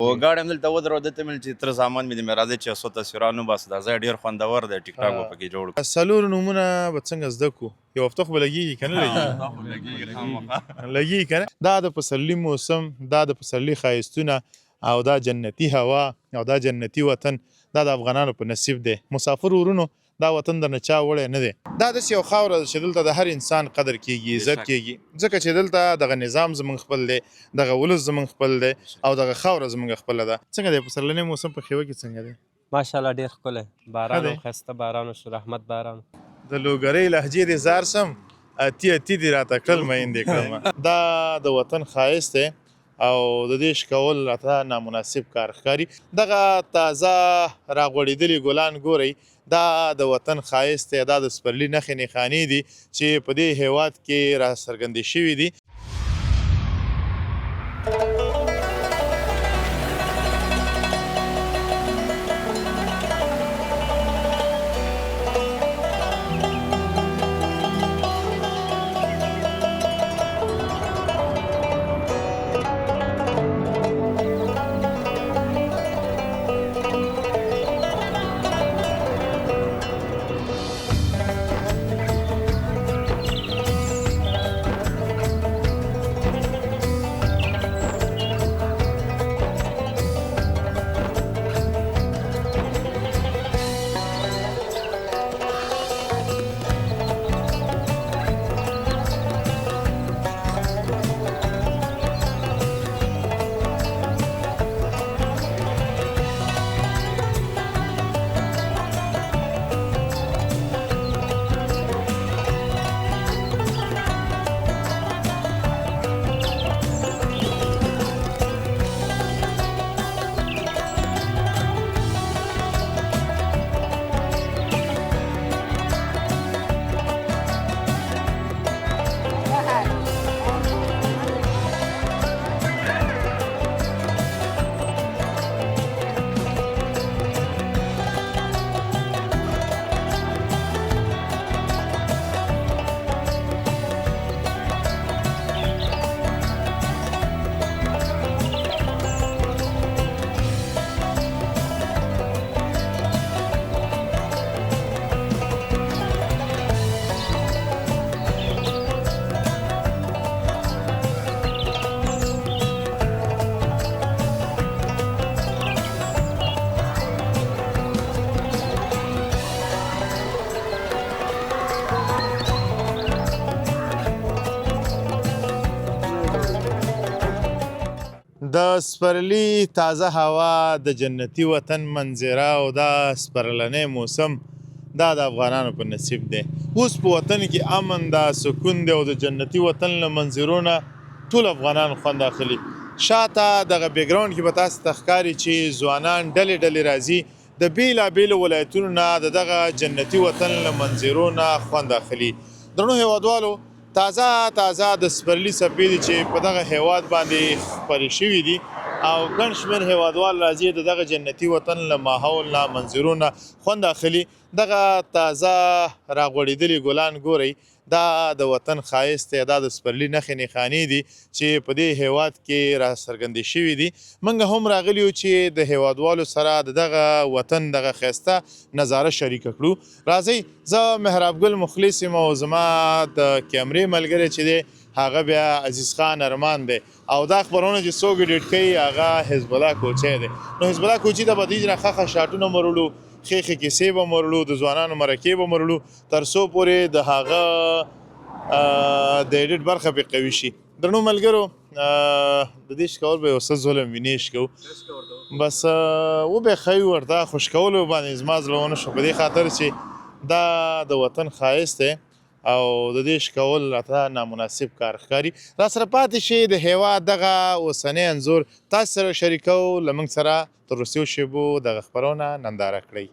وګاډی هم دلته ودرېد دلته مې چې تره زامن مې د مې راځي چې څو تصویرانو بس دا ځای ډېر خوندور دی ټیک ټاک به پکې جوړ کړو. څلور نومونه به څنګه زده کړو؟ یو هفته خو به لګېږي که نه لګېږي که نه. دا د پسرلي موسم، دا د پسرلي ښایستونه او دا جنتي هوا او دا جنتي وطن دا د افغانانو په نصیب دی. مسافر ورونو دا وطن درنه چا وړی نه دی. دا داسې یو خاوره ده چې دلته د هر انسان قدر کېږي، عزت کېږي، ځکه چې دلته دغه نظام زموږ خپل دی، دغه ولس زموږ خپل دی او دغه خاوره زموږ خپله ده. څنګه دی پسرلنی موسم په خیوه کې څنګه دی؟ ماشاءالله ډېر ښکلی باران هم ښایسته باران وشو، رحمت باران. د لوګرۍ لهجې دې زار سم اتي اتي دې راته کړل میندې کړم. دا د وطن ښایست دی او د دې شکول راته نامناسب کار ښکاري. دغه تازه راغوړېدلي ګلان ګورئ، دا د وطن ښایست دی، دا د سپرلي نښې نښانې دي چې په دې هیواد کې را څرګندې شوي دي. د سپرلي تازه هوا، د جنتي وطن منظره او دا سپرلنی موسم دا د افغانانو په نصیب دی. اوس په وطن کې امن ده، سکون دی او د جنتي وطن له منظرو نه ټول افغانان خوند اخلي. شاته دغه بیکګراونډ کې به تاسو ته ښکاري چې ځوانان ډلې ډلې راځي د بېلابېلو ولایتونو نه د دغه جنتي وطن له منظرو نه خوند اخلي. درنو هیوادوالو، تازه د سپرلي څپې دي چې په دغه هیواد باندې خپرې شوي دي او ګڼ شمېر هیوادوال راځي د دغه جنتي وطن له ماحول نه منظرو نه خوند اخلي. دغه تازه راغوړېدلي ګلان ګورئ، دا د وطن ښایست دی، دا د سپرلي نښې نښانې دي چې په دې هیواد کې را څرګندې شوي دي. موږ هم راغلي یو چې د هیوادوالو سره د دغه وطن دغه ښایسته نظاره شریکه کړو. راځئ، زه مهراب ګل مخلص یم او زما د کیمرې ملګری چې دی هغه بیا عزیز خان ارمان دی او دا خبرونه چې څوک ایډیټ کوي هغه حزب الله کوچی دی. نو حزب الله کوچي ته به دې نه ښه شاټونه مرلو، ښې کیسې به مرلو، د ځوانانو مرکې به مرلو، تر څو پورې د هغه د ایډیټ برخه پرې قوي شي. درنو ملګرو، د دې شکول به یو څه ظلم وینې شکو، بس وبې ښایي ورته خوش کولو باندې زما زړه ونه شو، په دې خاطر چې دا د وطن ښایست دی او د دې شکول راته نامناسب کار ښکاري. را سره پاتې شي د هیواد دغه اوسنی انځور تاسو سره شریکو، له موږ سره تر وروستیو شیبو دغه خپرونه ننداره کړئ.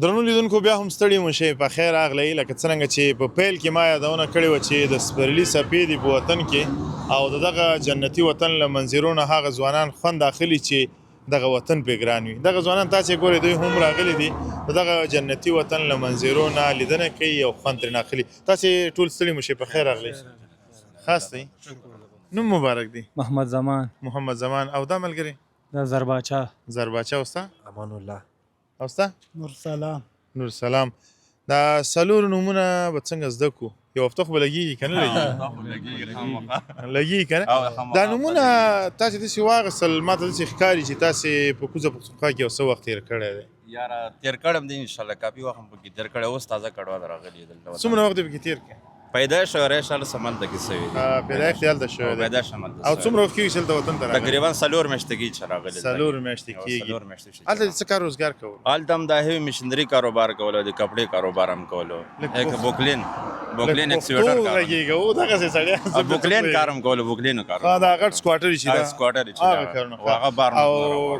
درنو لیدونکو بیا هم ستړي مو شئ په خیر راغلی لکه څرنګه چې په پیل کې ما یادونه کړې وه چې د سپرلي څپې دي په وطن کې او د دغه جنتي وطن له منظرو نه هغه ځوانان خوند اخلي چې دغه وطن پرې ګران وي دغه ځوانان تاسې ګورئ دوی هم راغلي دي د دغه جنتي وطن له منظرو نه لیدنه کوي او خوند ترېنه اخلي تاسې ټول ستړي مو شئ په خیر راغلی خاص دی نوم مبارک دی محمد زمان محمد زمان او دا ملګری دا زرباچا زرباچا اوستا امان الله اوستا نور سلام نور سلام دا څلور نومونه به څنګه زده کړو یو هفته خو به لګېږي که نه لګېږي که نه دا نومونه تاسې داسې واخیستل ما ته داسې ښکاري چې تاسې په کوزه پښتونخوا کې یو څه وخت تېر کړی دی یاره تیر کړم دی انشاءالله کافي وخت هم پکې تیر کړی اوس تازه کډوا د راغلي دلته څومره وخت یې پکې تېر کړی پیدایش او ریش هلته همالته کې سوي دي پیدایښت یې هلته شوی دی پیدایش همالته او څومره وخت کېږي چې هلته وطن ته راغلی تقریبا 4 میاشتې کېږي چې راغلي څلور میاشتې کېږي څلور میاشتې شي هلته دې څه کار روزګار کول هلته هم دا هیوي مشینري کاروبار کولو د کپړې کاروبار هم کولو یک بوکلین ایکسیویټر کار لګېږي او دغسې سړی بوکلین کار هم کولو بوکلینو کار دا غټ سکواټر چې دا سکواټر هغه کارونه چې هغه بار او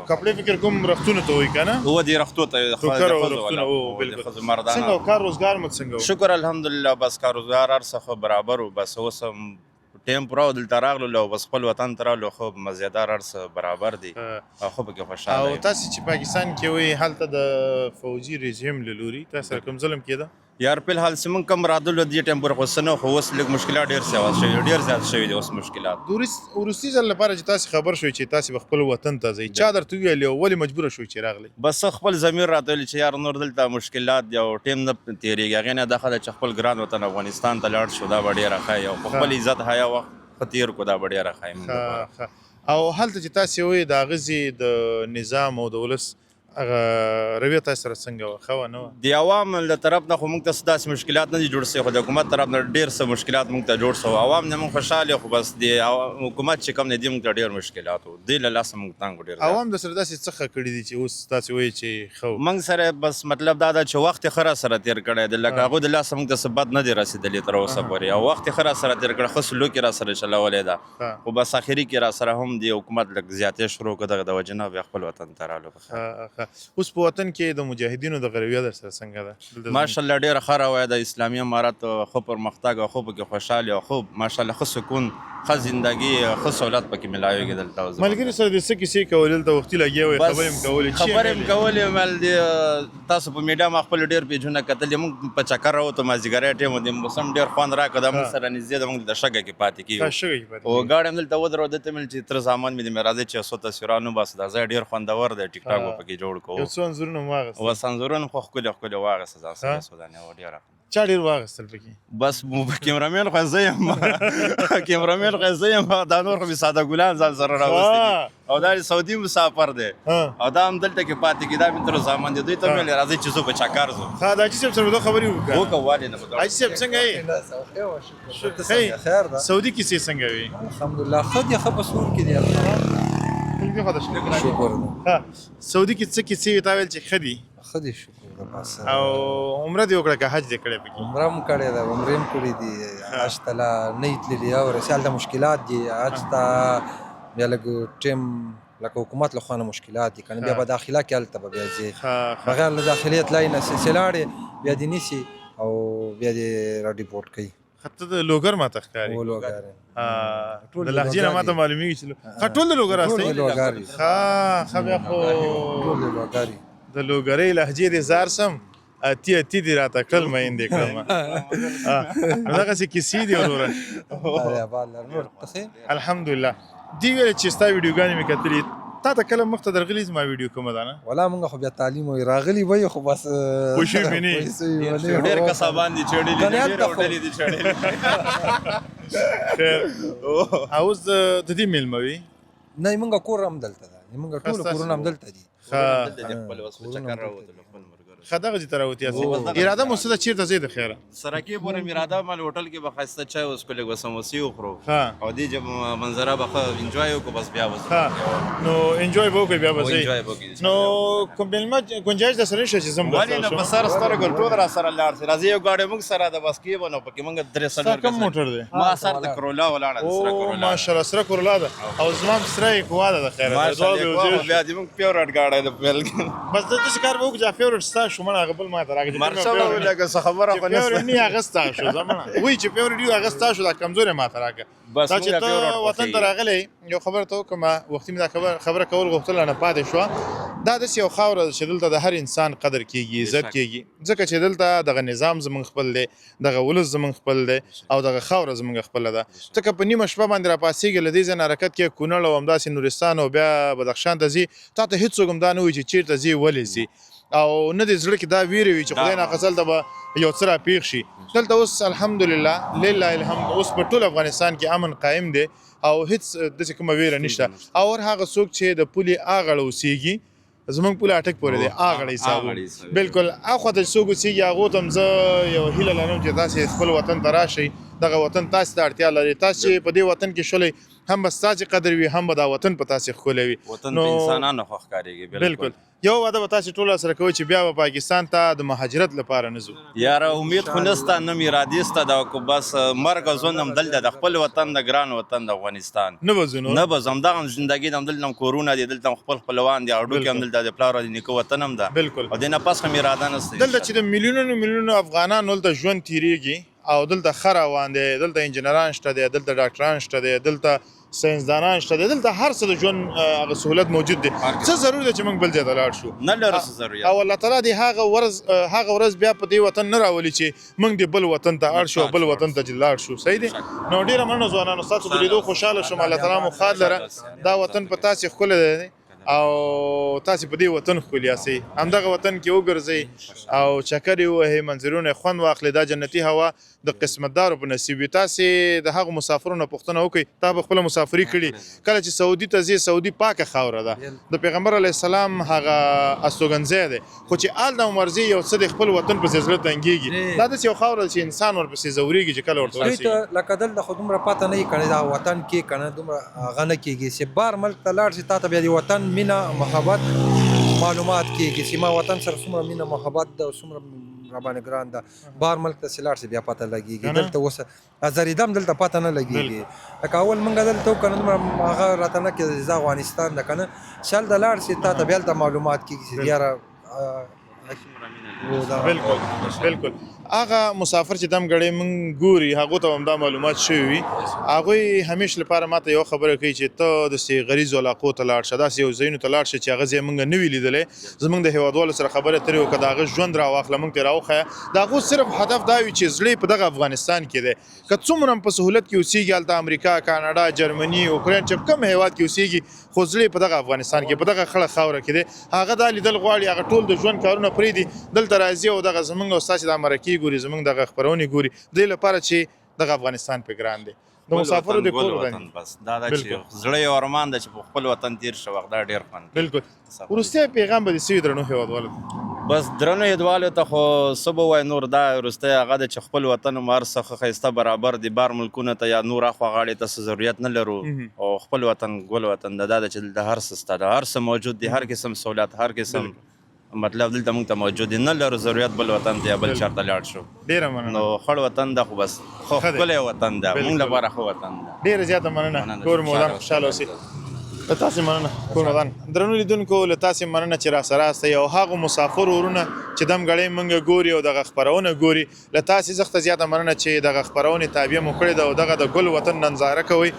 کپړې فکر کوم رختونو ته وایي که نه هو دې رختو ته ټوکر او رختونه او بالکل ښځو مردانه څنګه کار روزګار مو څنګه و شکر الحمدلله بس کار روزګار هر څه خو برابر و بس اوس هم ټیم پوره و دلته راغلو او بس خپل وطن ته راغلو خو مزیدار هر څه برابر دي او خو پکې خوشحاله او یم تاسې چې پاکستان کې وایي هلته د فوجي رژیم له لوري تاسو سره کوم ظلم کېده یار په الحال سیمون کم راتلو دې ټیم پورې خو څه نه خو اوس لږ مشکلات ډېر زیات شوي دي اوس مشکلات وروستي ځل لپاره چې تاسې خبر شوئ چې تاسې به خپل وطن ته ځئ چا درته وویل او ولې مجبوره شوئ چې راغلی بس خپل ضمیر راته ویلي چې یار نور دلته مشکلات دي او ټیم نه تېرېږي هغې نه دا ښه ده چې خپل ګران وطن افغانستان ته لاړ شو دا به ډېره ښه وي او په خپل عزت حیا وخت ښه تېر کړو دا به ډېره ښه وي او هلته چې تاسې وایي د هغه د نظام او د ولس هغه رویه تاسې سره څنګه وه ښه وه نه وه د عوام له طرف نه خو موږ ته څه داسې مشکلات نه دي جوړ سوي خو د حکومت طرف نه ډېر څه مشکلات موږ ته جوړ سوي عوام نه موږ خوشحاله خو بس د حکومت چې کوم دی دې موږ ته ډېر مشکلات و دې له لاسه موږ تنګ ډېر عوام در سره داسې څه ښه کړي دي چې اوس تاسې وایي چې ښه موږ سره بس مطلب دا ده چې وخت یې ښه راسره تېر کړی دی لکه هغوی د لاسه موږ ته څه بد نه دی رسېدلی تر اوسه پورې او وخت یې ښه راسره تېر کړی ښه سلوک یې راسره چلولی ده خو بس اخري کې راسره هم د حکومت لږ زیاتې شروع کړو دغه د وجې نه بیا خپل وطن ته رالو اوس په وطن کې د مجاهدینو د رویه در سره څنګه ده ماشاءالله ډېره ښه رویه ده اسلامي امارت ښه پرمختګ او ښه پکې خوشحالي او ښه ماشاءالله ښه سکون ښه زندګي ښه سهولت پکې ملاویږي دلته ملګري سره د څه کیسې کولې دلته وختي لګیا وئ خبرې هم کولې خبرې هم کولې مل د تاسو په میډیا ما خپل ډېر پیجونه کتلې موږ په چکر راوتو مازدیګری ټیم و د موسم ډېر خوند راکړه دا موږ سره نږدې ده موږ د شګه کې پاتې کېږو او ګاډی هم دلته ودرو دته مې چې تر زمان مې د مې راځي چې څو تصویران وباسو دا ځای ډېر خوندور دی ټیک ټاک به پکې جوړ کوو یو څو انځورونه مو واخیستل اوس انځورونه خو ښکلي ښکلي واخیسته ځان سره سودانیا و ډېره چا ډېر واخیستل پکې بس کیمرامین خو زه یم کیمرامین خو زه یم دا نور خو مې ساده ګلان ځان سره راوستي دي او دا سعودي مسافر دی او دا هم دلته کې پاتې کېږي دا مې تر زمان دي دوی ته مې ویل راځئ چې زه په چکر ځو ښه د حاجي صاحب سره به دا خبرې وکړو وکړو ولې نه حاجي صاحب څنګه یې خیر ده سعودي کیسې څنګه وي الحمدلله ښه دي ښه په سور کې دي شکر ده سعودي کې څه کیسې وي تا ویل چې ښه دي ښه دي شکر ده بس او عمره دې وکړه که حج دې کړی پکې عمره هم کړې ده عمرې هم کړې دي حج ته لا نه یې تللي او هلته مشکلات دي حج ته بیا لږ ټیم لکه حکومت له خوا نه مشکلات دي که نه بیا به داخله کې هلته به بیا ځې بغیر له داخلې تلای نه سلسله اړې بیا دې نیسي او بیا دې راډیپورټ کوي ته د لوګر ماته ښکاري ټول لوګر د لهجې نه ماته معلومیږي چې ټول د لوګر ټول هستئ لوګر ښه بیا خو ټول لوګر د لوګرۍ لهجې دې زار سم اتي دې راته کړل میندې کړم دغسې کیسې دي وروره الحمدلله دې ویل چې ستا ویډیوګانې مې کتلې تا ته کله مخته درغلي زما ویډیو کومه ده نه ولا مونږ خو بیا تعلیم وی راغلي وی خو بس پوه شوي مې نه ډېر کسابان دي چړلي دي ډېر هوټلې دي چړلي خیر اوس د دې میلمه وي نه مونږ کور هم دلته ده مونږ ټول کورونه هم دلته دي ښه دغسې ته راوتي یاست اراده مو څه ده چېرته ځئ د خیره سرکې پورې مې اراده مال هوټل کې به ښایسته چای وڅښو لږ به سموسې وخورو ښه او دې منظره به ښه انجوای وکړو بس بیا به ښه نو انجوای به وکړئ بیا به ځئ نو کوم میلمه گنجایش در سره نشته چې زه هم ولې نه په سر سترګو ټول را سره لاړ شي راځئ یو ګاډی موږ سره ده بس کېږو نو پکې موږ درې ستا کوم موټر دی ما سر د کرولا ولاړه سره کرولا ماشاءالله سره کرولا ده او زما هم سره یې کووا ده د خیره ماشاءالله بیا دې موږ فیورټ ګاډی ده پیل بس داسې کار به وکړو چې فیورټ ستا شو مړه هغه بل ما ته راکړي مرشل لکه څه خبره خو پیور نشته نی هغه ستا شو زمانه وای چې پیور دی هغه ستا شو دا کمزورې ما ته راکړه بس دا موږ چې پیور ته وطن ته راغلی یو خبره ته وکړم وختي مې دا خبره کول غوښتل نه پاتې شوه دا داسې یو خاوره چې دلته د هر انسان قدر کیږي عزت کیږي ځکه چې دلته دغه نظام زمونږ خپل دی دغه ولس زمونږ خپل دی او دغه خاوره زمونږ خپله ده ځکه په نیمه شپه باندې راپاڅېږي له دې ځای نه حرکت کې کونړ او همداسې نورستان او بیا بدخشان ته ځي تا ته هېڅوک هم دا نه وایي چې چېرته ځي ولې ځي او نه دې زړه کې دا ویرې وي چې خدای ناخواسته دلته به یو څه راپېښ شي دلته اوس الحمدلله لله الحمد اوس په ټول افغانستان کې امن قایم دی او هیڅ داسې کومه ویره نشته او هغه څوک چې د پولې اغړه اوسېږي زمونږ پوله اټک پورې دی اغړه حساب بالکل اخوا ته څوک اوسېږي هغو ته هم زه یو هیله لرم چې تاسې خپل وطن ته راشئ دغه وطن تاسې ته اړتیا لري تاسې چې په دې وطن کې شولئ هم به ستاسې قدر وي هم به دا وطن په تاسې ښکلی وي وطن په انسانانو خو ښکارېږي بالکل یو واده به تاسې ټول سره کوئ چې بیا به پاکستان ته د مهاجرت لپاره نه ځو یاره امید خو نسته نه مې ارادې سته دا خو بس مرګ او ژوند هم دلته د خپل وطن د ګران وطن د افغانستان نه به ځو نه به ځو همدغه زندګي د همدلته هم کورونه دي دلته هم خپل خپلوان دي هډوکي هم دلته د پلار او د نیکه وطن هم ده بالکل او دې نه پس هم اراده نسته دلته چې د میلیونونو افغانان دلته ژوند تیریږي او دلته ښه روان دی دلته انجینران شته دی دلته ډاکټران شته دی دلته ساینسدانان شته دی دلته هر څه د ژوند هغه سهولت موجود دی څه ضروري ده چې موږ بل ځای ته لاړ شو نه لرو څه ضرورت او الله تعالی دې هغه ورځ بیا په دې وطن نه راولي چې موږ دې بل وطن ته اړ شو بل وطن ته لاړ شو صحیح دی نو ډیره مننه ځوانانو ستاسو په لیدو خوشحاله شوم الله تعالی مو ښاد لره دا وطن په تاسې ښکلی دی او تاسې په دې وطن ښکلي یاستئ همدغه وطن کې وګرځئ او چکر یې ووهئ منظرونه یې خوند واخلئ دا جنتي هوا د قسمتدارو په نصیب وي تاسې د هغو مسافرونو پوښتنه وکړئ تا به خپله مسافري کړي کله چې سعودي ته ځې سعودي پاکه خاوره ده د پیغمبر علیه السلام هغه استوګنځی دی خو چې هلته هم ورځي یو څه د خپل وطن پسې زړه تنګېږي دا داسې یو خاوره ده چې انسان ورپسې ځورېږي چې کله ورته ورسېږي لکه دلته خو دومره پته نه وي که نه دا وطن کې که نه دومره هغه نه کېږي چې بار ملک ته لاړ شي تا ته بیا د وطن مینه محبت معلومات کېږي چې ما وطن سره څومره مینه محبت ده او څومره راباندې ګران ده بار ملک ته چې لاړ شي بیا پته لګېږي دلته اوس ازرېده هم دلته پته نه لګېږي لکه اول موږ دلته وو که نه دومره هغه راته نه کېده زه افغانستان ده که نه چې هلته لاړ شي تا ته بیا هلته معلومات کېږي چې یاره بالکل هغه مسافر چې دم غړي مونږ ګوري هغه ته هم دا معلومات شوی وي هغه همیش لپاره ماته یو خبره کوي چې ته د سي غریزو علاقو ته لاړ شه دا سي یو زینو ته لاړ شه چې هغه زې مونږ نه وی لیدلې زمونږ د هیوادوالو سره خبره ترې وکړه دا هغه ژوند را واخله مونږ ته راوخه دا هغه صرف هدف دا وي چې زړه په دغه افغانستان کې دی که څومره په سهولت کې اوسېږي هلته امریکا کاناډا جرمني اوکراین چې کوم هیواد کې اوسېږي خو زړه په دغه افغانستان کې په دغه خړه خاوره کې دی هغه دا لیدل غواړي هغه ټول د ژوند کارونه پرېږدي دلته راځي او دغه زمونږ او ستاسې د مرکې ګوري زمونږ دغه خپرونې ګوري دې لپاره چې دغه افغانستان په ګران دی د مسافرو د کور وطن بس دا دا چې زړه یو ارمان ده چې په خپل وطن تیر شو وخت دا ډیر خوند بالکل وروستی پیغام به د سوي درنو هیوادوالو بس درنو هیوادوالو ته خو څه به وایي نور دا وروستی هغه ده چې خپل وطن هم هر څه ښه ښایسته برابر دي بار ملکونه ته یا نور اخوا غاړې ته څه ضرورت نه لرو او خپل وطن ګل وطن ده دا ده چې دلته هر څه سته ده هر څه موجود دي هر قسم سہولت هر قسم مطلب دلته موږ ته موجود دي نه لرو ضرورت بل وطن ته یا بل چارته لاړ شو ډیره مننه نو خړ وطن ده خو بس خو ښکلی وطن ده موږ لپاره ښه وطن ده ډیره زیاته مننه کور مو ودان خوشحاله اوسئ له تاسې مننه کور ودان درنو لیدونکو له تاسې مننه چې راسره یاستئ او هغو مسافر ورونه چې دم ګړۍ موږ ګوري او دغه خپرونه ګوري له تاسې سخته زیاته مننه چې دغه خپرونې تابع مو کړې ده او دغه د ګل وطن ننداره کوئ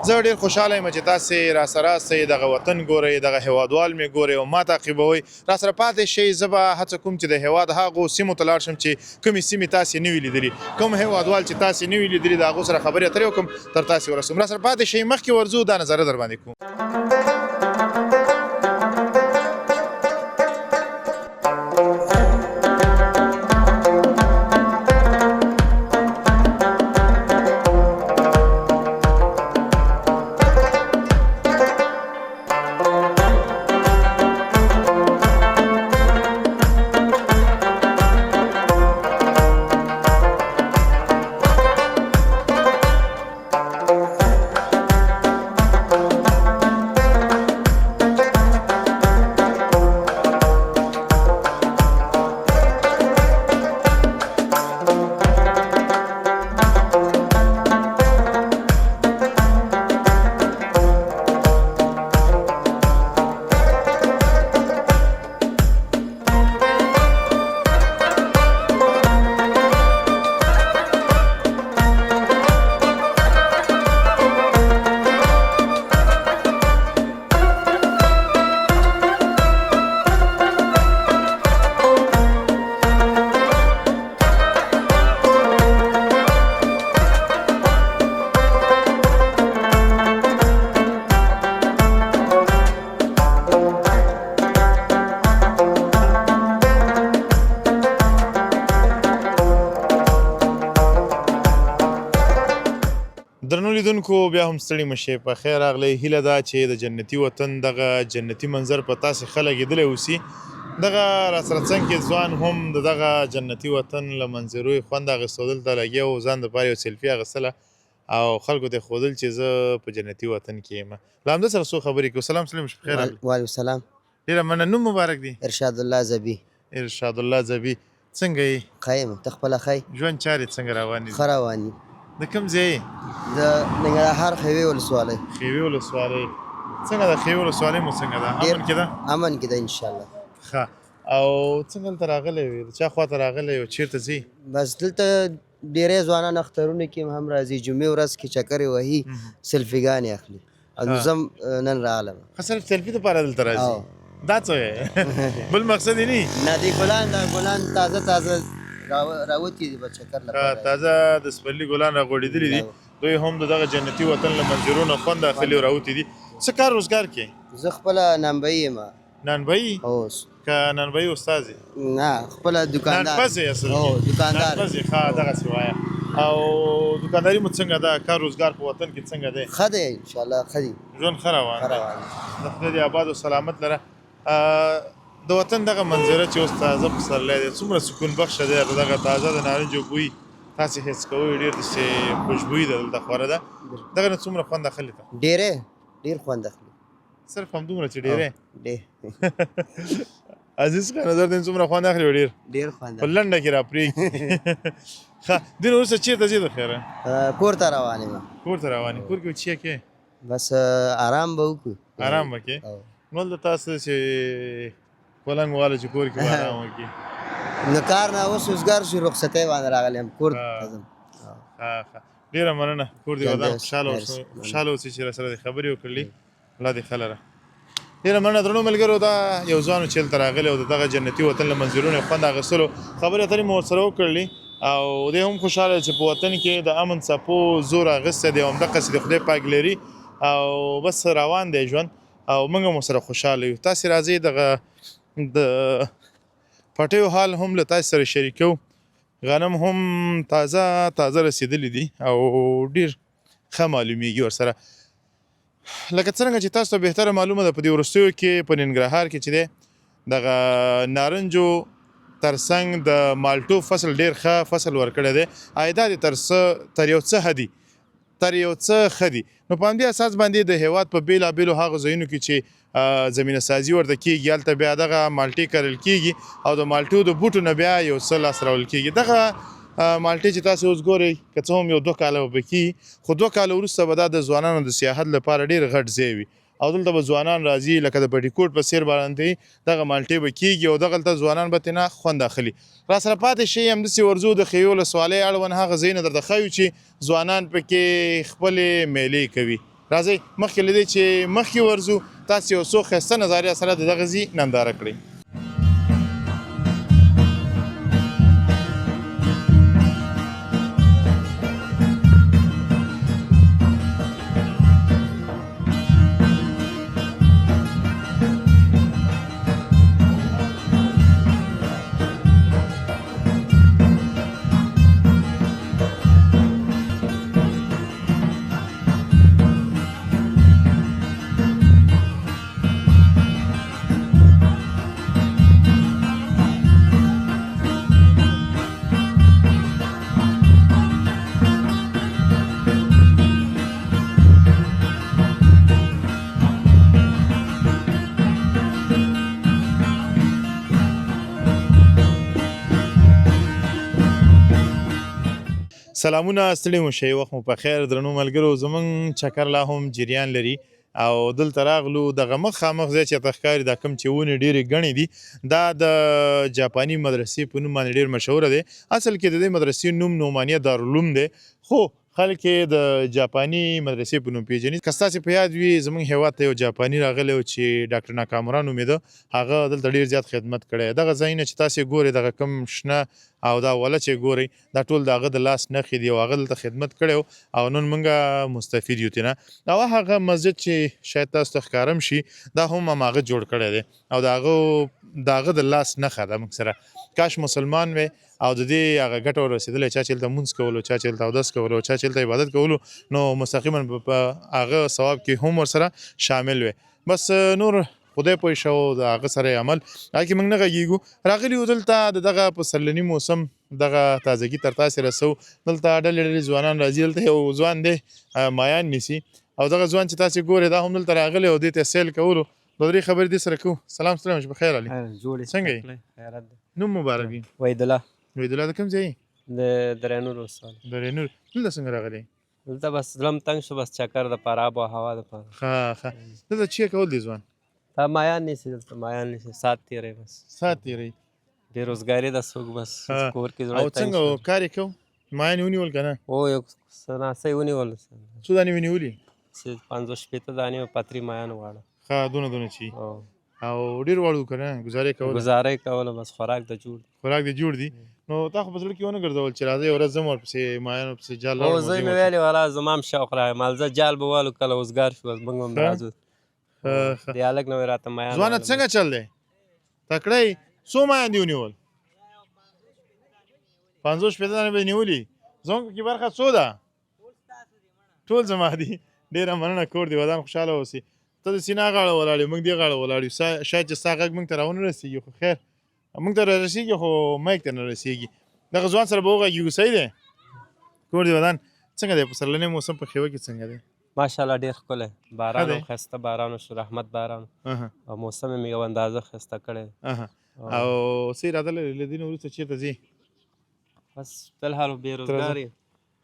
زه ډېر خوشحاله یم چې تاسې راسره یاستئ دغه وطن ګورئ دغه هیوادوال مې ګورئ او ما تعقیبوئ راسره پاتې شئ زه به هڅه کوم چې د هیواد هغو سیمو ته لاړ شم چې کومې سیمې تاسې نه وي لیدلي کوم هیوادوال چې تاسې نه وي لیدلي د هغو سره خبرې اترې وکړم تر تاسې ورسوم راسره پاتې شئ مخکې ورځو دا نظاره در باندې کوم لیدونکو بیا هم ستړي مشئ په خیر راغلی هیله ده چې د جنتي وطن دغه جنتي منظر په تاسې ښه لګېدلی اوسي دغه راسره څنګ کې ځوان هم د دغه جنتي وطن له منظرو یې خوند اخیستو دلته لګیا و ځان دپاره یو سیلفي اخیستله او خلکو ته یې ښودل چې زه په جنتي وطن کې یم له همده سره څو خبرې کوو سلام سلیم په خیر راغلی وعلیکم السلام ډېره مننه نوم مبارک دی ارشاد الله زبی ارشاد الله زبی څنګه یې ښه یم ته خپله ښه یې ژوند چارې څنګه روانې دي ښه روان دي د کوم ځای د ننګرهار خیوې ولسوالۍ خیوې ولسوالۍ څنګه ده خیوې ولسوالۍ مو څنګه ده امن کې ده امن کې ده انشاءالله ښه او څنګه دلته راغلی وې د چا خواته راغلی او چېرته ځې بس دلته ډېری ځوانان اخترونو کې هم راځي جمعې ورځ کې چکرې وهي سلفیګانې اخلي او زه هم نن راغلم ښه صرف سیلفي دپاره دلته راځي دا څه وی بل مقصد یې نه نه دی ګلان تازه تازه راوتي دي به چکر لپاره تازه د سپرلي ګلان راغوړېدلي دي دوی هم د دغه جنتي وطن له منظرو نه خوند اخلي او راوتي دي څه کار روزګار کې زه خپله نانبهي یم نانبهي اوس که نانبهي استاد یې نه خپله دوکاندار نانپزې اصل دوکاندار نانپزې ښه دغسې وایه او دوکانداري مو څنګه ده کار روزګار په وطن کې څنګه دی ښه دی انشاءالله ښه دی ژوند ښه روان دی روان د خدای دې آباد او سلامت لره د وطن دغه منظره چې اوس تازه پسرلی دی څومره سکون بخشه دی دغه تازه د نارنجو بوی تاسې حس کوئ ډېر داسې خوشبويي ده دلته خوره ده دغه نه څومره خوند اخلي ته ډېر خوند اخلي صرف همدومره چې ډېری ډېر عزیز خان نظر دې څومره خوند اخلي ډېر خوند په لنډه کې راپرېږدي ښه دې نه وروسته چېرته ځې د خیره کور ته روان یم کور ته روان یې کور کې چیا کې بس آرام به وکړو آرام به کې نو دلته تاسو چې پلنګ والا چې کور کې به آرام وکړي نو کار نه اوس روزګار شو رخصتۍ باندې راغلی یم کور ته ځم ښه ډېره مننه کور دې ودان خوشحاله اوسې چې راسره دې خبرې وکړلې الله دې ښه لره ډېره مننه درنو ملګرو دا یو ځوان چې هلته راغلی او د دغه جنتي وطن له منظرونو یې خوند اخیستلو خبرې اترې مو ورسره وکړلې او دی هم خوشحاله چې په وطن کې د امن څپو زور اخیستی دی او همدقسې د خدای پاک لري او بس روان دی ژوند او موږ هم ورسره خوشحاله یو تاسې راځئ دغه د پټیو حال هم له تاسې سره شریکو غنم هم تازه رسېدلي دي او ډېر ښه معلومیږي ورسره لکه څرنګه چې تاسو ته بهتره معلومه ده په دې وروستیو کې په ننګرهار کې چې دی دغه نارنجو ترڅنګ د مالټو فصل ډېر ښه فصل ورکړی دی عایدات یې تر یو څه ښه دي نو په همدې اساس باندې د هیواد په بېلابېلو هغو ځایونو کې چې زمینه سازي ورته کېږي هلته بیا دغه مالټې کرل کېږي او د مالټو د بوټو نه بیا یو څه لاس راوړل کېږي دغه مالټې چې تاسو اوس ګورئ که څه هم یو 2 کاله به کېږي خو 2 کاله وروسته به دا د ځوانانو د سیاحت لپاره ډېر غټ ځای وي او دلته به ځوانان راځي لکه د بټي کوټ په څېر باندې دغه مالټې به کېږي او دغلته ځوانان به ترېنه خوند اخلي راسره پاتې شئ همداسې ورځو د خیو ولسوالۍ اړوند هغه ځایونه درته ښیو چې ځوانان پکې خپلې میلې کوي راځئ مخکې له دې چې مخکې ورځو تاسې یو څو ښایسته نظارې سره د دغه ځای ننداره کړئ سلامونه ستړي مو شئ وخت مو په خیر درنو ملګرو زموږ چکر لا هم جریان لري او دلته راغلو دغه مخامخ ځای چې ته ښکاري دا کوم چې ونې ډېرې ګڼې دي دا د جاپاني مدرسې په نوم باندې ډېر مشهوره دی اصل کې د دې مدرسې نوم نعمانیه دارالعلوم دی خو خلک یې د جاپاني مدرسې په نوم پیژني که ستاسې په یاد وي زموږ هېواد ته یو جاپاني راغلی و چې ډاکټر ناکامورا نومېده هغه دلته ډېر زیات خدمت کړی دغه ځایونه چې تاسې ګورئ دغه کوم شنه او دا وله چې ګورئ دا ټول د هغه د لاس نښې دي او هغه دلته خدمت کړی او نن موږ مستفید یو ترېنه او هغه مسجد چې شاید تاسو ته ښکارم شي دا هم هماغه جوړ کړی دی او د هغه د هغه د لاس نښه ده موږ سره. کاش مسلمان وی او د دې هغه ګټه ورسېدلی چا چې هلته مونځ کولو، چا چې هلته اودس کولو، چا چې هلته عبادت کولو، نو مستقیما په هغه ثواب کې هم ورسره شامل وی. بس نور خدای پوه شه او د هغه سره یې عمل هغه کې موږ نه غږېږو. راغلي یو دلته د دغه پسرلني موسم دغه تازګي تر تاسې رسو. دلته ډلې ډلې ځوانان راځي. دلته یو ځوان دی مایان نیسي او دغه ځوان چې تاسې ګورئ دا هم دلته راغلی او دې ته سیل کولو. دوه درې خبرې دې سره کوو. سلام سلام شپه خیر علي. څنګه یې؟ خیرات دی. نوم مبارک وي. وحید الله وحید الله د کوم ځای؟ د درینور ولسوالۍ. درینور. دلته څنګه راغلی؟ دلته بس زړه م تنګ شو بس چکر د پاره آب و هوا دپاره. ښه دلته چې کول دی ځوان؟ مایان نیسي دلته مایان نیسي ساعت تېروي بس. ساعت تېروي. بېروزګاري ده څوک بس کور کې زړه او څنګه کار یې کوو؟ مایان یې ونیول که نه؟ او یو سناسۍ ونیول. څو دانې ونیولي؟ 50-60 دانې او پتري مایان غواړه. ښه دونه چې او ډېر واړو که نه ګزاره یې کوله؟ ګزاره یې کوله بس خوراک د جوړ خوراک دې جوړ دي. نو تا خو په زړه کې ونه ګرځول چې راځه یو ورځ ځم ورپسې مایانو پسې جال او زه مې ویلې والا زما هم شوق راغی مالزه جال به والو کله اوزګار شو بس موږ هم راځو. دې هلک نه وی راته مایان ځوانه څنګه چل دی؟ تکړه یې؟ څو مایان دې ونیول؟ 50-60 دانې به یې نیولي. زموږ کې برخه څو ده؟ ټول زما دي. ډېره مننه کور دې ودان خوشحاله اوسې. ته د سینا غاړه ولاړ یې موږ دې غاړه ولاړ یو. شاید چې ستا غږ موږ ته راونه رسېږي خو خیر موږ ته رارسېږي خو مایک ته نه رسېږي. دغه ځوان سره به وغږېږو. صحیح دی؟ کور دې ودان څنګه دی پسرلنی موسم په خیوه کې څنګه دی؟ ماشاءالله ډېر ښکلی باران هم ښایسته باران وشو رحمت باران او موسم یې یو اندازه ښایسته کړی دی. او څه اراده لرې له دې نه وروسته چېرته ځې؟ بس فلحال بېروزګار یم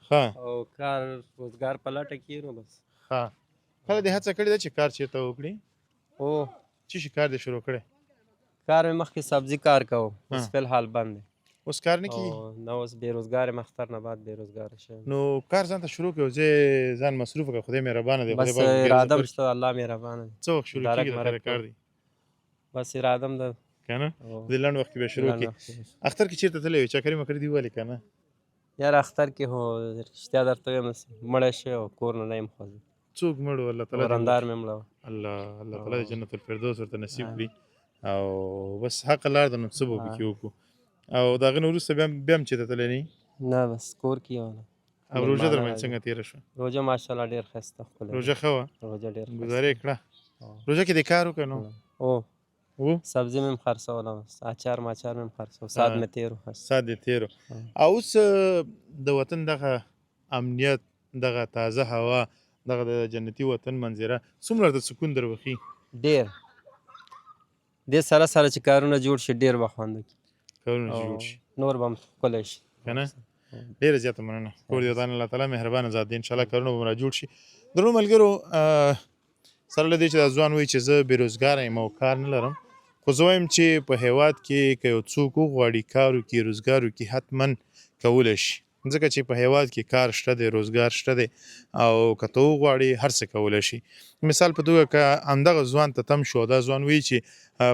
ښه او کار روزګار په لټه کې نو بس. ښه کله دې هڅه کړې ده چې کار چېرته وکړې؟ او څه شي کار دې شروع کړی؟ کار مې مخکې سبزي کار کوم اوس فلحال بند دی. اوس کار نه کېږي؟ نه اوس بېروزګار یم اختر نه بعد بېروزګاره شوی. نو کار ځان ته شروع کړې ځای ځان مصروف کړه خدای مهربانه دی. بس اراده م شته الله مهربانه دی. څه وخت شروع کېږي د خیر کار دی؟ بس اراده م ده که نه دې لنډ وخت کې به شروع کړي. اختر کې چېرته تللی وې چکرې مکرې دې ووهلې که نه؟ یار اختر کې خو رښتیا درته وایم مړی شوی او کور نه نه یم خوځېدلی. څوک مړ و؟ الله تعالی ورندار مې مړه وه. الله تعالی د جنت الفردوس ورته نصیب کړي او بس حقه لار ده نو څه به پکې وکړو. او د هغې نه وروسته بیا هم چېرته تللی نه یې؟ نه بس کور کې یم. او روژه در باندې څنګه تېره شوه؟ روژه ماشاءالله ډېر ښایسته ښکلې روژه ښه وه؟ روژه ډېر ګزاره یې کړه؟ روژه کې دې کار وکړه نو؟ او سبزي مې هم خرڅوله اچار ماچار مې هم خرڅول ساعت مې تېر و. ساعت دې تېر و. او اوس د وطن دغه امنیت دغه تازه هوا دغه د جنتي وطن منظره څومره د سکون در بخي؟ ډېر دې سره سره چې کارونه جوړ شي ډېر به خوند وکړي. کارونه چې جوړ شي نور به هم ښکلی شي که نه؟ ډېره زیاته مننه. کور دې ودان الله تعالی مهربانه ذات دی. انشاءالله کارونه به را جوړ شي. درنو ملګرو سره له دې چې دا ځوان وایي چې زه بېروزګاره یم او کار نه لرم خو زه وایم چې په هېواد کې که یو څوک وغواړي کار وکړي روزګار وکړي حتما کولی شي ځکه چې په هېواد کې کار شته دی روزګار شته دی او که ته وغواړې هر څه کولی شي. مثال په توګه که همدغه ځوان ته تم شو دا ځوان وایي چې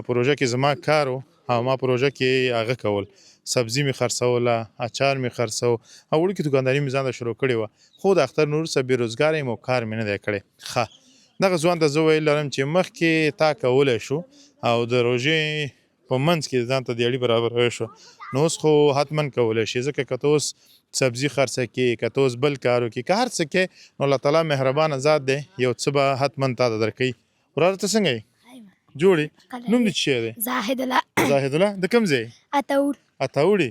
پروژه کې زما کار و او ما پروژه کې هغه کول سبزي مې خرڅوله اچار مې خرڅو او وړوکې دوکانداري مې ځان ته شروع کړې وه خو د اختر نه وروسته بېروزګاره یم او کار مې نه دی کړی. ښه دغه ځوان ته زه ویل لرم چې مخکې تا کولی شو او د روژې په منځ کې ځان ته دیاړي برابرولی شو نو اوس خو حتما کولی شي ځکه که ته اوس سبزي خرڅه کړې که ته اوس بل کار وکړې که هر څه کې نو الله تعالی مهربانه ذات دی یو څه به حتما تا ته درکوي. وراره ته څنګه یې؟ جوړ یې؟ نوم دې څه شی دی؟ زاهد الله. زاهد الله د کوم ځای؟ اتاوړي.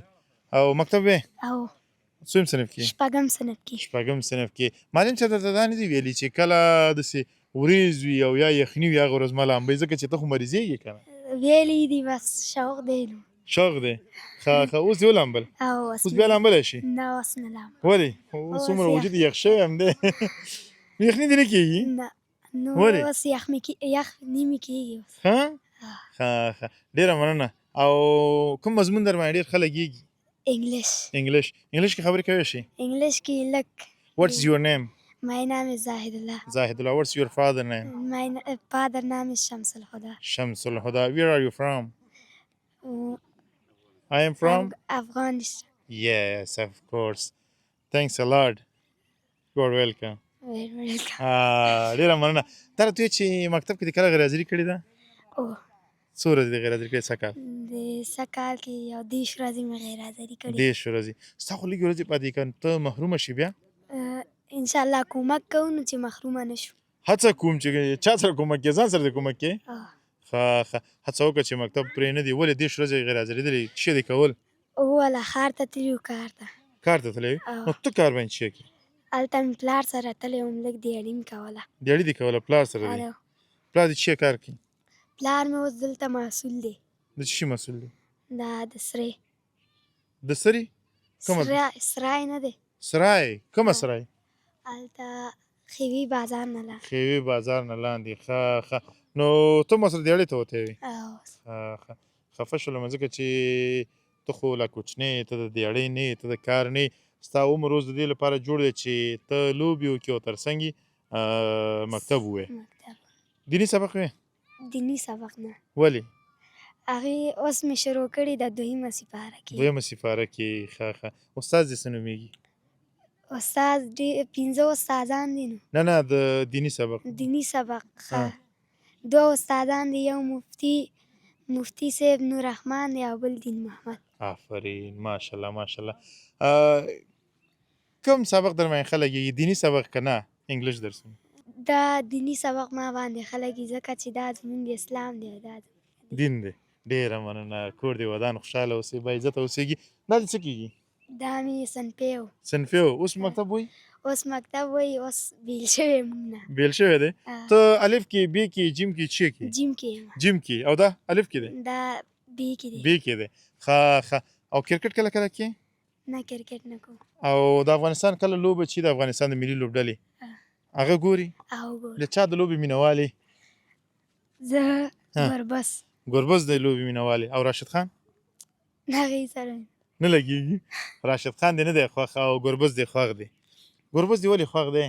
او مکتب یې؟ او څوم صنف کې؟ شپږم صنف کې. شپږم صنف کې. معلم چې درته دا نه دي ویلي چې کله داسې وریځ وي او یا یخني وي هغه ورځ مه لامبئ ځکه چې ته خو مریضېږې که نه؟ ویلي دي بس شوق دی نو. شوق دی. ښه اوس دې ولامبل؟ اوس بیا لامبلی شي؟ نه اوس نه لامبم. ولې؟ اوس څومره وجود یخ شوی هم دی یخني دې نه کېږي؟ نه نو اوس یخ نه مې کېږي. ښه ډېره مننه. او کوم مضمون در باندې ډېر ښه لګېږي؟ انګلیش کې خبرې کولی شي؟ انګلیش کې لږ. What's your name? My name is Zahid Allah. Zahid Allah. What's your father name? My father name is Shams al-Huda. Shams al-Huda. Where are you from? I am from Afghanistan. Yes, of course. Thanks a lot. You are welcome. Very welcome. ډېره مننه. دا راته وایه چې مکتب کې دې کله غیر حاضري کړې ده؟ څو ورځې دې غیر حاضري کړې څه کال د سکال کې یو 10 ورځې مې غیر حاضري کړې 10 ورځې ستا خو لږې ورځې پاتې که ته محرومه شي بیا انشاءالله کومک کوو نو چې محرومه نه شو هڅه کوم چې چا سره کومک کوې ځان سره دې کومک کوې آه. ښه ښه هڅه وکړه چې مکتب پرې نه دي ولې 10 ورځې غیر حاضرېدلې څه دې کول والا ښار ته تللي وو کار ته کار ته تللی آه. نو ته کار باندې څه کوې هلته مې پلار سره تللی وم لږ دیاړي مې کوله دیاړي دې کوله پلار سره دی هلو. پلار دې څه کار کوي پلار مې اوس دلته مسؤل دی د څه شي مسؤل دی دا د سرې د سري کومه سرای نه دی سرای کومه سرای هلته خیوي بازار نه لاندې خیوي بازار نه لاندې ښه ښه نو ته ما سره دیاړي ته وتی وې ښه خفه شولم ځکه چې ته خو لا کوچنی ته د دیاړۍ نه یې ته د کار نه یې ستا عمر اوس د دې لپاره جوړ دی چې ته لوبې وکړې او تر څنګ مکتب ووایې دیني سبق وې دیني سبق نه ولې هغې اوس مې شروع کړې ده دویمه سپاره کې دویمه سپاره کې ښه ښه استاد دې څه نومېږي استاد 15 استادان دي نو نه نه د دیني سبق دینی سبق ښه 2 استادان دي یو مفتی صاحب نور رحمان دی او بل دین محمد آفرین ماشاءالله ماشاءالله کوم سبق در باندې ښه لګېږي دیني سبق که نه انګلیش درس دا دینی سبق ما باندې ښه لګي ځکه چې دا زموږ اسلام دی دا دین دی ډېره مننه کور دې ودان خوشحاله اوسې باعزته اوسېږي دا دې څه کېږي دا مې صنفی و صنفي و اوس مکتب وایي اوس مکتب وایي اوس بیل شوی موږ نه بیل شوی دی ته الف کې بی کې جیم کې چی کې جیم کې یم جیم کې او دا الف کې دی دا بی کې دی بی کې دی ښه ښه او کرکټ کله کله کې نه کرکټ نه کوم او د افغانستان کله لوبه چې د افغانستان د ملي لوبډلې هغه ګوري او ګور د چا د لوبې مینوالې زه ګربس ګربز د لوبې مینوالې او راشد خان هغې سره نه لګېږي راشد خان دې نه دی خوښ او ګربز دې خوښ دی ګربز دې ولې خوښ دی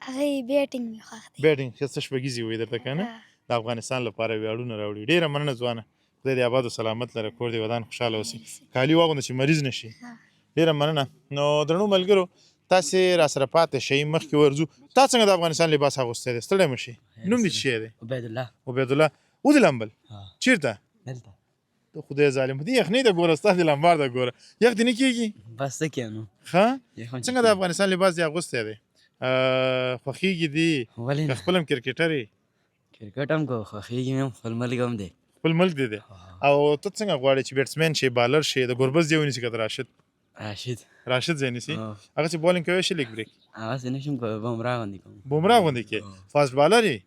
هغې بیټینګ مې خوښ دی بیټینګ ښایسته شپږیزې وایي درته که نه د افغانستان لپاره ویاړونه راوړي ډېره مننه ځوانه خدای دې آباد و سلامت لره کور دې ودان خوشحاله اوسي کالي واغونده چې مریض نه شي ډېره مننه نو درنو ملګرو تاسې راسره پاتې شئ مخکې ورځو تا څنګه د افغانستان لباس اغوستی دی ستړی مه شي نوم دې څه شی دی عبیدالله ودې لمبل چېرته ته خدای ظالم دې یخنۍ ده ګوره ستا دې لمبار ده ګوره یخ دې نه کېږي بس څه کوې نو ښه څنګه د افغانستان لباس دې اغوستی دی خوښېږي دې ولې که خپل هم کرکټر یې کرکټ هم کو خوښېږي مې هم خپل ملک هم دی خپل ملک دې دی او ته څنګه غواړې چې بیټسمین شي بالر شي د ګربز ځای ونیسي که د راشد ځای نیسي هغه چې بالینګ کوی شي لیګ بریک هغسې نه شم کوی بمراه غوندې کوم بمراه غوندې کې فاست بالر یې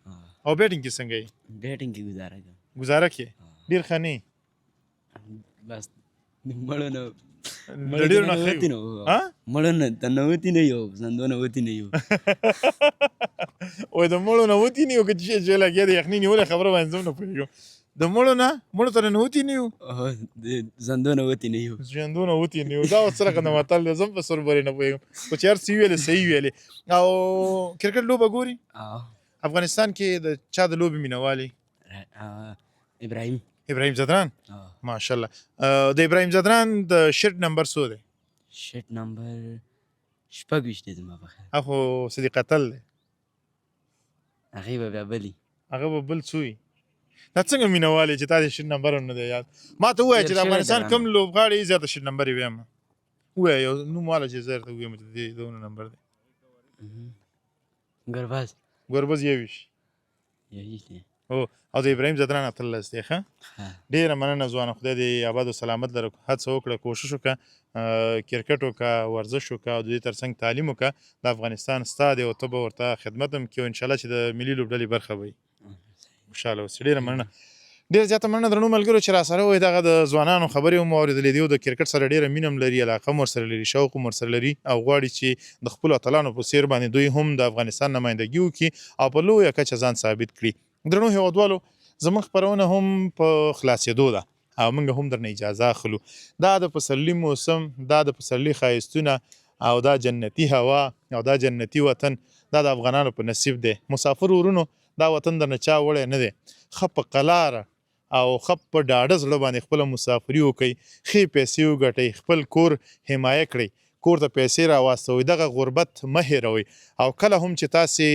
او بیټینګ کې څنګه یې بیټینګ کې ګزاره کوم ګزاره کې ډېر ښه نه بس مړو نه ډېر نه ښه مړو نه ته نه وتي نه یو زندو نه وتي نه یو وایي د مړو نه وتي نه یو که چې لګیا د یخنۍ نیولې خبره باندې زه هم نه پوهېږم د مړو نه مړو ته نه وتي نه یو د زندو نه وتي نه یو ژوندو نه وتي نه یو دا اوس څه رقم د متل دی زه هم په سر پورې نه پوهېږم خو چې هر څه ویلې صحیح ویلې او کرکټ لوبه ګوري افغانستان کې د چا د لوبې مینهوالي ابراهیم ځدران ماشاءالله د ابراهیم ځدران د شرټ نمبر څو دی شرټ نمبر 26 دی زما په خیال خو صدیق اتل دی هغې به بیا بلي هغه به بل څه وي دا څنګه مینهوالي چې تا دې شرټ نمبر هم نه دی یاد ما ته ووایه چې د افغانستان کوم لوبغاړی زیاته شرټ نمبر یې ویم ووایه یو نوم واله چې زه درته ووایم چې د دې دونه نمبر دی ګربز 21 دی او د ابراهیم ځدران اتلس دی ښه ډېره مننه ځوانه خدای دې آباد و سلامت لره هڅه وکړه کوشش وکړه کرکټ وکړه ورزش وکړه او د دې تر څنګ تعلیم وکړه د افغانستان ستا دی او ته به ورته خدمت هم کړې او انشاءالله چې د ملي لوبډلې برخه به وي خوشحاله اوسې ډېره مننه ډېره زیاته مننه درنو ملګرو چې راسره وئ دغه د ځوانانو خبرې مو اورېدلې دي او د کرکټ سره ډېره مینه هم لري علاقه هم ورسره لري شوق هم ورسره لري او غواړي چې د خپلو اتلانو په څېر باندې دوی هم د افغانستان نمایندګي وکړي او په لویه کچه ځان ثابت کړي درنو هېوادوالو زموږ خپرونه هم په خلاصېدو ده او موږ هم درنه اجازه اخلو دا د پسرلي موسم دا د پسرلي ښایستونه او دا جنتي هوا او دا جنتي وطن دا د افغانانو په نصیب دی مسافر ورونو دا وطن درنه چا وړی نه دی ښه په قلاره او ښه په ډاډه زړه باندې خپله مسافري وکړئ ښې پیسې وګټئ خپل کور حمایه کړئ کور ته پیسې راواستوئ دغه غربت مه هېروئ او کله هم چې تاسې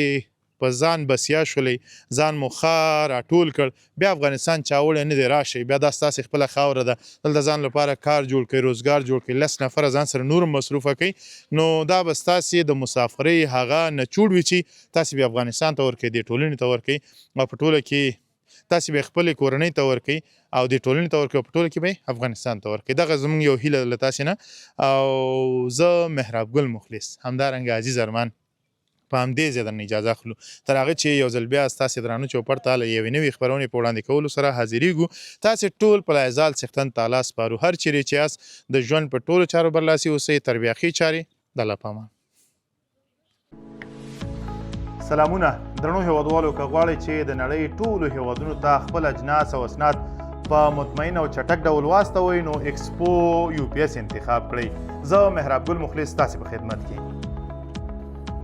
په ځان بسیا شولې ځان مو ښه راټول کړ بیا افغانستان چا وړی نه دی راشئ بیا دا ستاسې خپله خاوره ده دلته ځان لپاره کار جوړ کړئ روزګار جوړ کړئ 10 نفره ځان سره نور مصروفه کوي نو دا به ستاسې د مسافرۍ هغه نچوړ وي چې تاسې بیا افغانستان ته ورکوئ دې ټولنې ته ورکوئ او په ټوله کې تاسې به یې خپلې کورنۍ ته ورکوئ او دې ټولنې ته ورکوئ او په ټوله کې به یې افغانستان ته ورکوئ دغه زموږ یو هیله ده له تاسې نه او زه مهراب ګل مخلص همدارنګه عزیز ارمان په همدې ځای درنه اجازه اخلو تر هغه چې یو ځل بیا ستاسې درانه چوپړ ته له یوې نوې خپرونې په وړاندې کولو سره حاضرېږو تاسې ټول په لایزال څښتن تعالی سپارو هر چیرې چې یاست د ژوند په ټولو چارو برلاسي اوسئ تر بیا ښې چارې د الله په امان سلامونه درنو هیوادوالو که غواړئ چې د نړۍ ټولو هیوادونو ته خپل اجناس او اسناد په مطمئن او چټک ډول واستوئ نو ایکسپو UPS انتخاب کړئ زه مهراب ګل مخلص ستاسې په خدمت کې